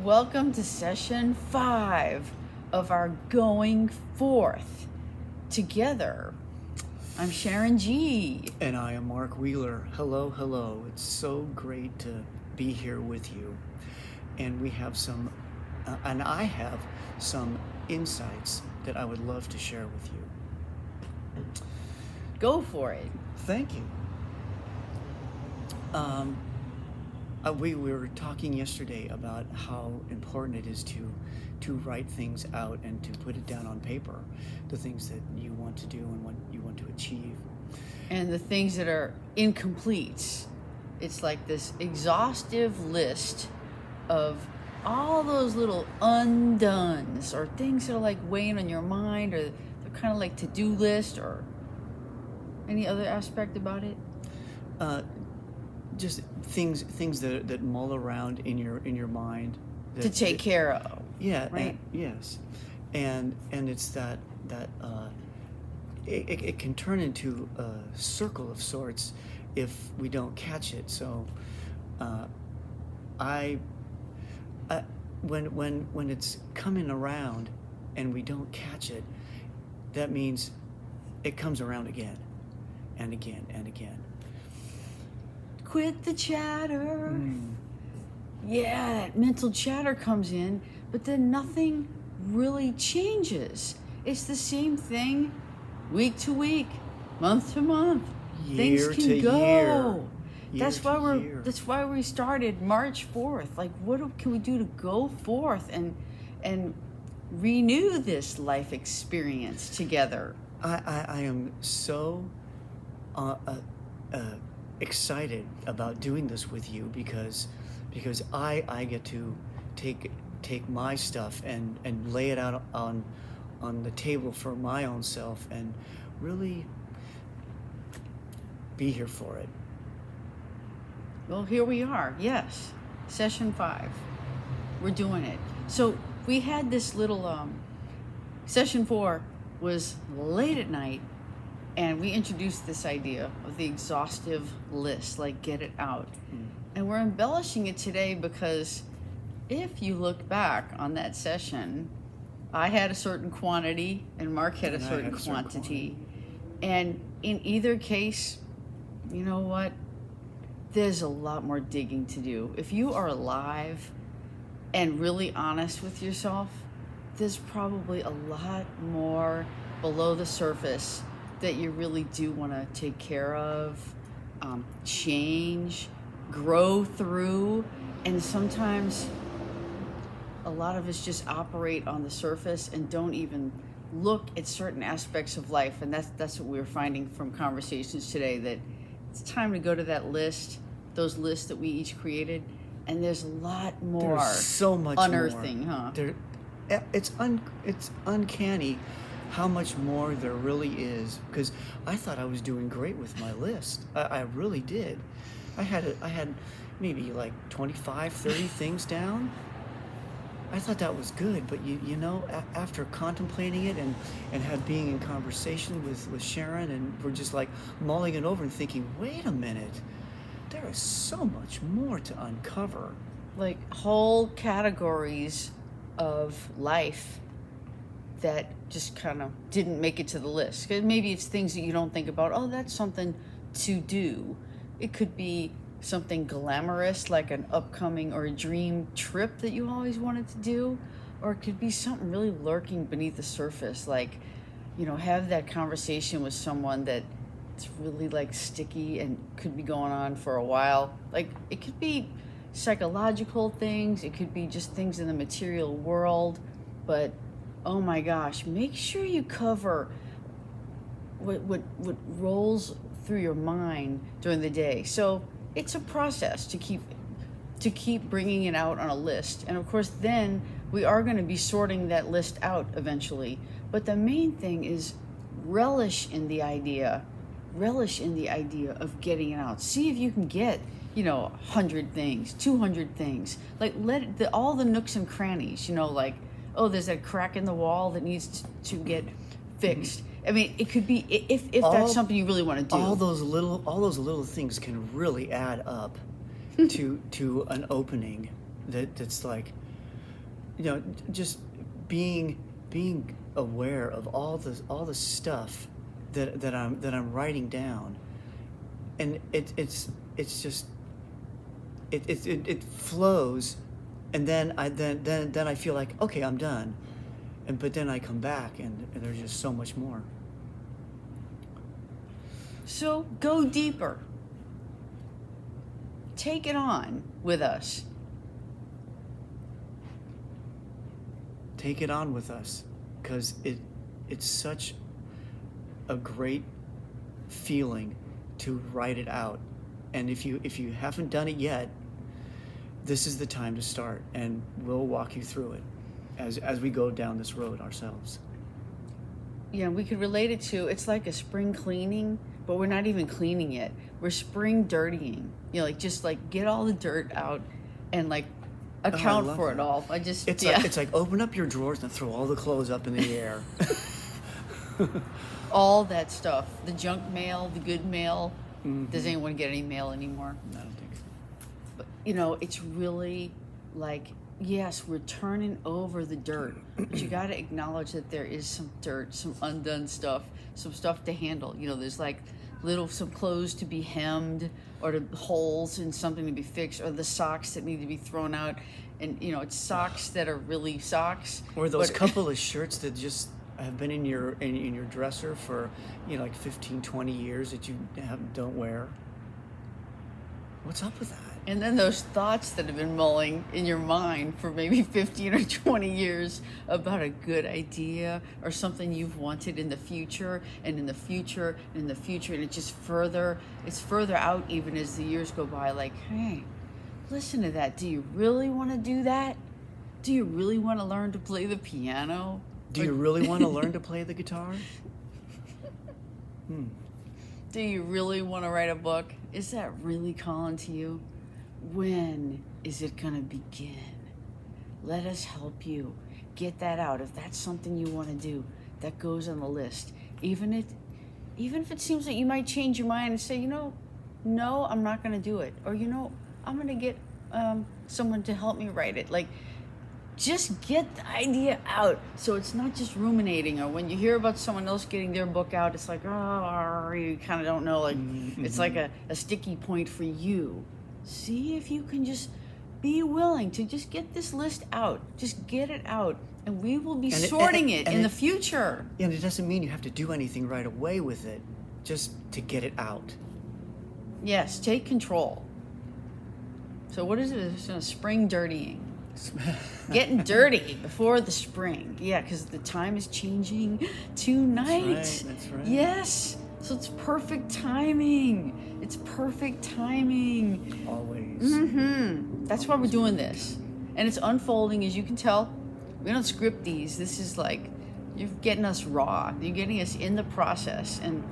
Welcome to session 5 of our Going Forth Together. I'm Sharon G. And I am Mark Wheeler. Hello, hello. It's so great to be here with you. And we have I have some insights that I would love to share with you. Go for it. Thank you. We were talking yesterday about how important it is to write things out and to put it down on paper, the things that you want to do and what you want to achieve. And the things that are incomplete. It's like this exhaustive list of all those little undones or things that are like weighing on your mind, or they're kind of like to-do list, or any other aspect about it? Just things that mull around in your mind To take care of. Yeah, right. Yes, and it's that it can turn into a circle of sorts if we don't catch it. So, when it's coming around and we don't catch it, that means it comes around again and again and again. Quit the chatter. Yeah, that mental chatter comes in, but then nothing really changes. It's the same thing week to week, month to month. Things Year can to go. year. That's why we started March 4th. Like, can we do to go forth and renew this life experience together? I am so excited about doing this with you because I get to take my stuff and lay it out on the table for my own self and really be here for it. Well, here we are. Yes, session 5. We're doing it. So we had this little session 4 was late at night, and we introduced this idea of the exhaustive list, like get it out. And we're embellishing it today because if you look back on that session, I had a certain quantity and Mark had a certain quantity. And in either case, you know what? There's a lot more digging to do. If you are alive and really honest with yourself, there's probably a lot more below the surface that you really do want to take care of, change, grow through. And sometimes a lot of us just operate on the surface and don't even look at certain aspects of life. And that's what we're finding from conversations today, that it's time to go to that list, those lists that we each created, and there's a lot more. There's so much unearthing, more. Huh? It's uncanny how much more there really is, because I thought I was doing great with my list. I really did. I had maybe like 25, 30 things down. I thought that was good, but you know, after contemplating it and being in conversation with Sharon, and we're just like mulling it over and thinking, wait a minute, there is so much more to uncover. Like whole categories of life that just kind of didn't make it to the list. Maybe it's things that you don't think about. Oh, that's something to do. It could be something glamorous, like an upcoming or a dream trip that you always wanted to do. Or it could be something really lurking beneath the surface, like, you know, have that conversation with someone that it's really like sticky and could be going on for a while. Like, it could be psychological things, it could be just things in the material world, but oh my gosh, make sure you cover what rolls through your mind during the day. So it's a process to keep bringing it out on a list. And of course, then we are going to be sorting that list out eventually. But the main thing is relish in the idea of getting it out. See if you can get, 100 things, 200 things. Like, all the nooks and crannies, like, oh, there's that crack in the wall that needs to get fixed. I mean, it could be, if that's something you really want to do. All those little things can really add up to an opening that's like, just being aware of all the stuff that I'm writing down, and it's just it flows, and then I feel like, okay, I'm done, but then I come back and there's just so much more. So go deeper. Take it on with us. Take it on with us, because it's such a great feeling to write it out. And if you haven't done it yet, this is the time to start, and we'll walk you through it as we go down this road ourselves. Yeah, we could relate it to, it's like a spring cleaning, but we're not even cleaning it. We're spring dirtying. Just get all the dirt out and account love for that. it all. It's like open up your drawers and throw all the clothes up in the air. All that stuff, the junk mail, the good mail. Does anyone get any mail anymore? I don't think so. But it's really yes, we're turning over the dirt, but you got to acknowledge that there is some dirt, some undone stuff, some stuff to handle. There's some clothes to be hemmed, or holes in something to be fixed, or the socks that need to be thrown out. And it's socks that are really socks, or those couple of shirts that just have been in your dresser for 15, 20 years that you don't wear. What's up with that? And then those thoughts that have been mulling in your mind for maybe 15 or 20 years about a good idea or something you've wanted in the future, and in the future, and in the future, and it's further out even as the years go by. Hey, listen to that. Do you really want to do that? Do you really want to learn to play the piano? Do you really want to learn to play the guitar? Do you really want to write a book? Is that really calling to you? When is it going to begin? Let us help you get that out. If that's something you want to do, that goes on the list. Even if it seems like you might change your mind and say, no, I'm not going to do it. Or, I'm going to get someone to help me write it. Just get the idea out, so it's not just ruminating. Or when you hear about someone else getting their book out, it's like, oh, you kind of don't know. It's like a sticky point for you. See if you can just be willing to just get this list out. Just get it out, and we will be sorting it in the future. And it doesn't mean you have to do anything right away with it, just to get it out. Yes, take control. So what is it? It's a spring dirtying. Getting dirty before the spring. Yeah, because the time is changing tonight. That's right. Yes. So it's perfect timing. It's perfect timing. Always. That's why we're doing this. And it's unfolding, as you can tell. We don't script these. This is you're getting us raw. You're getting us in the process. And,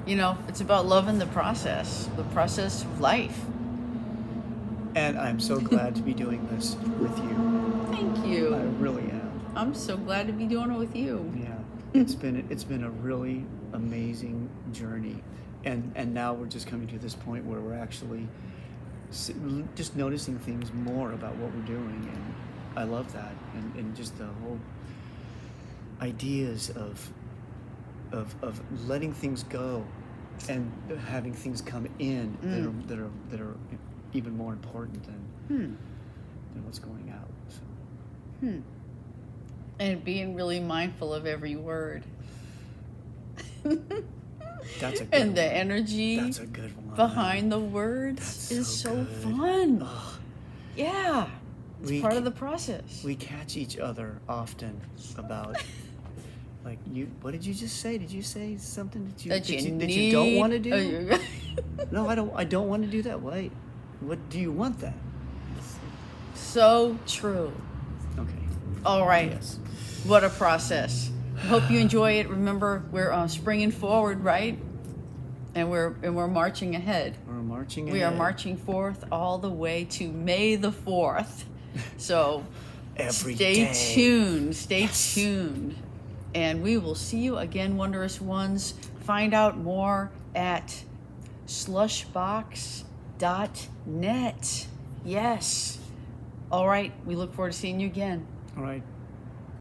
it's about loving the process of life. And I'm so glad to be doing this with you. Thank you. I really am. I'm so glad to be doing it with you. Yeah. It's been a really amazing journey. And now we're just coming to this point where we're actually just noticing things more about what we're doing, and I love that. And just the whole ideas of letting things go and having things come in that are even more important than what's going out. So. And being really mindful of every word. That's a good and one. The energy That's a good one. behind the words is so good. fun. Ugh. Yeah. It's part of the process. We catch each other often about what did you just say? Did you say something that you don't want to do? No, I don't want to do that. Why? What do you want then? So true. Okay. All right. Yes. What a process. Hope you enjoy it. Remember, we're springing forward, right? And we're marching ahead. We're marching ahead. We are marching forth all the way to May the 4th. So stay tuned. Stay tuned. And we will see you again, Wondrous Ones. Find out more at slushbox.net. Yes. All right. We look forward to seeing you again. All right.